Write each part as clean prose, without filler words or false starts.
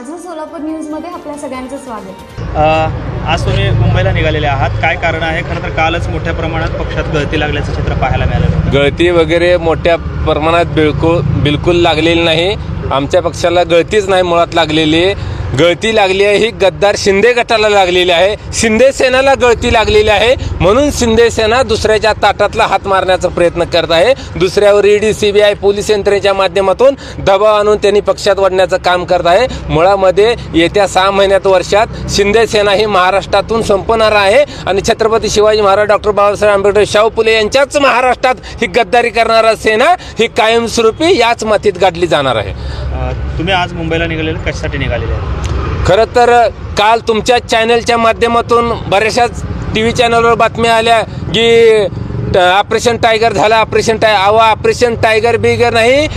माझं सोलापूर न्यूजमध्ये आपल्या सगळ्यांचं स्वागत। आज तुम्ही मुंबईला निघालेले आहात, काय कारण आहे? खरं तर कालच मोठ्या प्रमाणात पक्षात गळती लागल्याचं चित्र पाहायला मिळालं। गळती वगैरे मोठ्या प्रमाणात बिलकुल लागलेली नाही। आमच्या पक्षाला गळतीच नाही मुळात लागलेली। गळती लागली आहे ही गद्दार शिंदे गटाला लागलेली आहे, शिंदे सेनेला गळती लागलेली आहे। म्हणून शिंदे सेना दुसऱ्याच्या ताटातला हात मारण्याचा प्रयत्न करत आहे। दुसऱ्यावर ईडी सीबीआय पोलीस यंत्रणेच्या माध्यमातून दबाव आणून त्यांनी पक्षात वाढण्याचं काम करत आहे। मुळामध्ये येत्या 6 महिन्यात वर्षात शिंदे सेना ही महाराष्ट्रातून संपणार आहे आणि छत्रपती शिवाजी महाराज, डॉक्टर बाबासाहेब आंबेडकर, शाहू फुले यांच्याच महाराष्ट्रात ही गद्दारी करणारा सेना ही कायमस्वरूपी याच मातीत गाडली जाणार आहे। तुम्ही आज मुंबईला निघालेले कशासाठी निघालेले आहे? खरं तर काल तुमच्या चॅनलच्या माध्यमातून बऱ्याचशाच TV चॅनलवर बातम्या आल्या की ऑपरेशन टायगर झालं, ऑपरेशन टायगर बिगर नाही,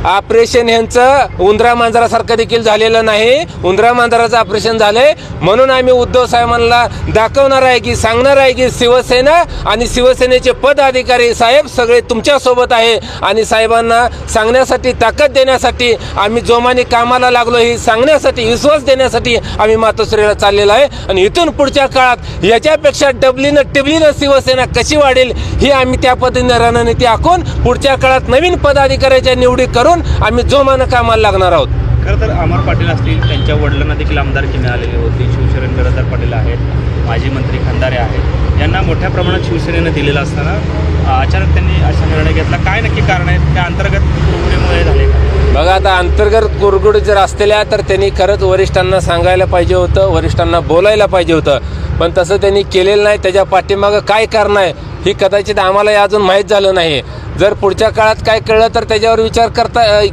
ऑपरेशन यांचं उंदरा मांजरासारखं देखील झालेलं नाही, उंदरा मांजराचं ऑपरेशन झालंय। म्हणून आम्ही उद्धव साहेबांना दाखवणार आहे की सांगणार आहे की शिवसेना आणि शिवसेनेचे पदाधिकारी साहेब सगळे तुमच्यासोबत आहे आणि साहेबांना सांगण्यासाठी, ताकद देण्यासाठी आम्ही जोमाने कामाला लागलो हे सांगण्यासाठी, विश्वास देण्यासाठी आम्ही मातोश्रीला चाललेलो आहे। आणि इथून पुढच्या काळात याच्यापेक्षा टिबलीनं शिवसेना कशी वाढेल ही आम्ही त्या पद्धतीने रणनीती आखून पुढच्या काळात नवीन पदाधिकाऱ्याच्या निवडी करून आम्ही जोमानं कामाला लागणार आहोत। खरं तर अमर पाटील असतील, त्यांच्या वडिलांना देखील आमदारकी मिळालेली होती, शिवशरण बिरादर पाटील आहेत, माजी मंत्री खंदारे आहेत, यांना मोठ्या प्रमाणात शिवसेनेनं दिलेलं असताना अचानक त्यांनी असा निर्णय घेतला, काय नक्की कारण आहे? त्या अंतर्गत कुरघोडीमुळे झाले का? बघा, आता अंतर्गत कुरघोडी जर असलेल्या तर त्यांनी खरंच वरिष्ठांना सांगायला पाहिजे होतं, वरिष्ठांना बोलायला पाहिजे होतं, पण तसं त्यांनी केलेलं नाही। त्याच्या पाठीमागं काय कारण आहे ही कदाचित आम्हाला अजून माहीत झालं नाही। जर पुढच्या काळात काय कळलं तर त्याच्यावर विचार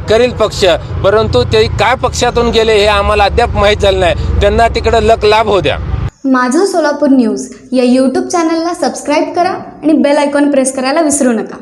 करेल पक्ष, परंतु ते काय पक्षातून गेले हे आम्हाला अद्याप माहीत झालं नाही। त्यांना तिकडं लाभ होऊ द्या। माझं सोलापूर न्यूज या यूट्यूब चॅनलला सबस्क्राईब करा आणि बेल आयकॉन प्रेस करायला विसरू नका।